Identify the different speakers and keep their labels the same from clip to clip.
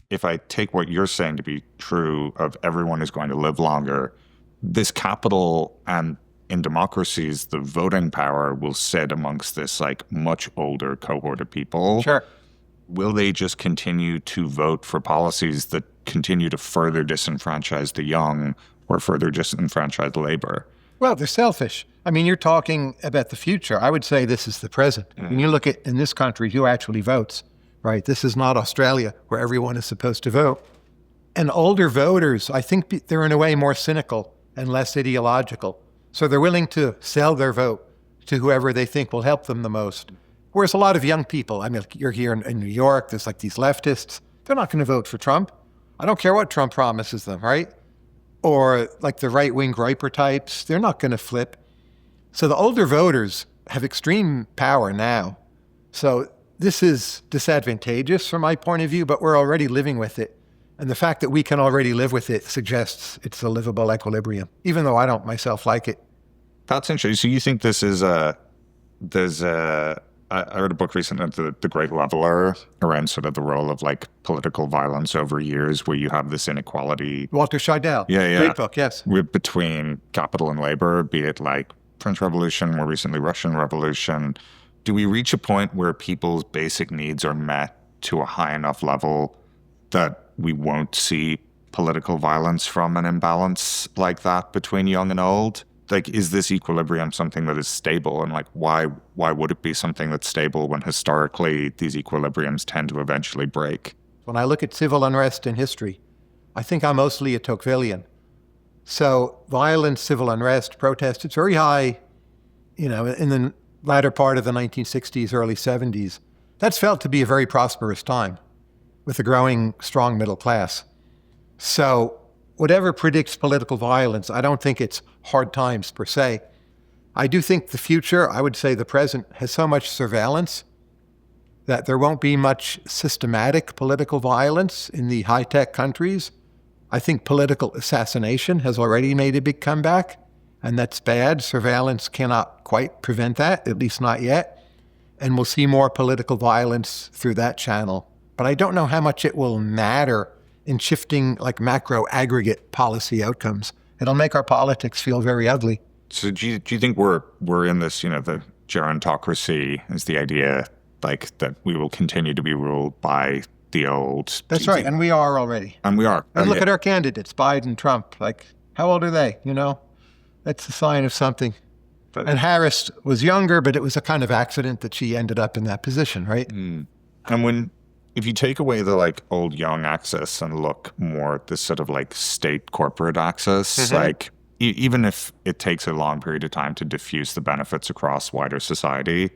Speaker 1: if I take what you're saying to be true of everyone is going to live longer, this capital and in democracies, the voting power will sit amongst this like much older cohort of people.
Speaker 2: Sure.
Speaker 1: Will they just continue to vote for policies that continue to further disenfranchise the young or further disenfranchise labor?
Speaker 2: Well, they're selfish. I mean, you're talking about the future. I would say this is the present. When you look at in this country, who actually votes, right? This is not Australia where everyone is supposed to vote. And older voters, I think they're in a way more cynical and less ideological. So they're willing to sell their vote to whoever they think will help them the most. Whereas a lot of young people, I mean, you're here in New York, there's like these leftists, they're not going to vote for Trump. I don't care what Trump promises them, right? Or like the right-wing griper types, they're not going to flip. So the older voters have extreme power now. So this is disadvantageous from my point of view, but we're already living with it. And the fact that we can already live with it suggests it's a livable equilibrium, even though I don't myself like it.
Speaker 1: That's interesting. So you think this is I read a book recently, The Great Leveler, around sort of the role of like political violence over years, where you have this inequality.
Speaker 2: Walter Scheidel.
Speaker 1: Yeah.
Speaker 2: Great book, yes.
Speaker 1: Between capital and labor, be it like French Revolution, more recently Russian Revolution. Do we reach a point where people's basic needs are met to a high enough level that we won't see political violence from an imbalance like that between young and old? Like, is this equilibrium something that is stable? And like, why would it be something that's stable when historically these equilibriums tend to eventually break?
Speaker 2: When I look at civil unrest in history, I think I'm mostly a Tocquevillian. So violence, civil unrest, protest, it's very high, in the latter part of the 1960s, early 70s. That's felt to be a very prosperous time with a growing strong middle class. So whatever predicts political violence, I don't think it's hard times per se. I do think the future, I would say the present, has so much surveillance that there won't be much systematic political violence in the high-tech countries. I think political assassination has already made a big comeback, and that's bad. Surveillance cannot quite prevent that, at least not yet. And we'll see more political violence through that channel. But I don't know how much it will matter in shifting like macro aggregate policy outcomes. It'll make our politics feel very ugly.
Speaker 1: So do you think we're in this, the gerontocracy is the idea like that we will continue to be ruled by the old...
Speaker 2: That's right, and we are already.
Speaker 1: And we are.
Speaker 2: And look at our candidates, Biden, Trump, like how old are they, That's a sign of something. And Harris was younger, but it was a kind of accident that she ended up in that position, right?
Speaker 1: And if you take away the like old young axis and look more at this sort of like state corporate axis, like even if it takes a long period of time to diffuse the benefits across wider society,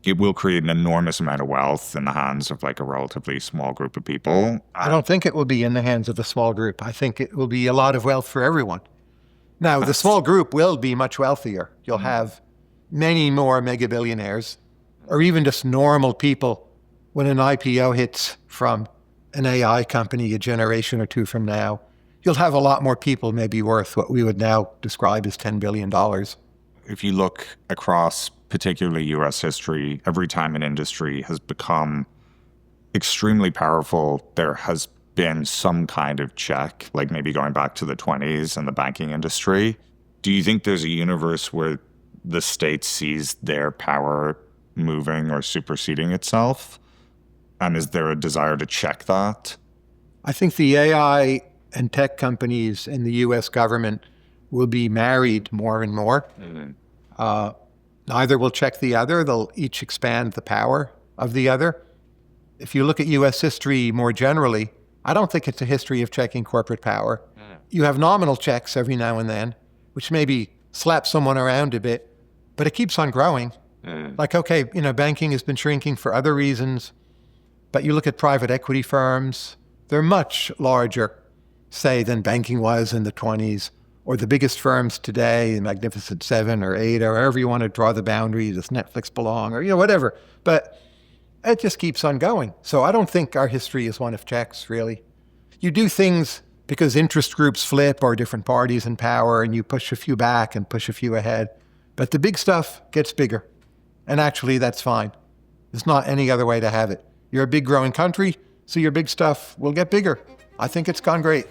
Speaker 1: it will create an enormous amount of wealth in the hands of like a relatively small group of people.
Speaker 2: I don't think it will be in the hands of a small group. I think it will be a lot of wealth for everyone. Now, the small group will be much wealthier. You'll have many more mega billionaires or even just normal people when an IPO hits from an AI company a generation or two from now. You'll have a lot more people maybe worth what we would now describe as $10 billion.
Speaker 1: If you look across particularly U.S. history, every time an industry has become extremely powerful, there has been some kind of check, like maybe going back to the 20s and the banking industry. Do you think there's a universe where the state sees their power moving or superseding itself? And is there a desire to check that?
Speaker 2: I think the AI and tech companies and the U.S. government will be married more and more. Neither will check the other. They'll each expand the power of the other. If you look at U.S. history more generally, I don't think it's a history of checking corporate power. You have nominal checks every now and then, which maybe slap someone around a bit, but it keeps on growing. Like, okay, banking has been shrinking for other reasons, but you look at private equity firms, they're much larger, say, than banking was in the 20s, or the biggest firms today, the Magnificent Seven or Eight, or wherever you want to draw the boundary, does Netflix belong, or, whatever. But it just keeps on going. So I don't think our history is one of checks, really. You do things because interest groups flip or different parties in power, and you push a few back and push a few ahead. But the big stuff gets bigger. And actually, that's fine. There's not any other way to have it. You're a big growing country, so your big stuff will get bigger. I think it's gone great.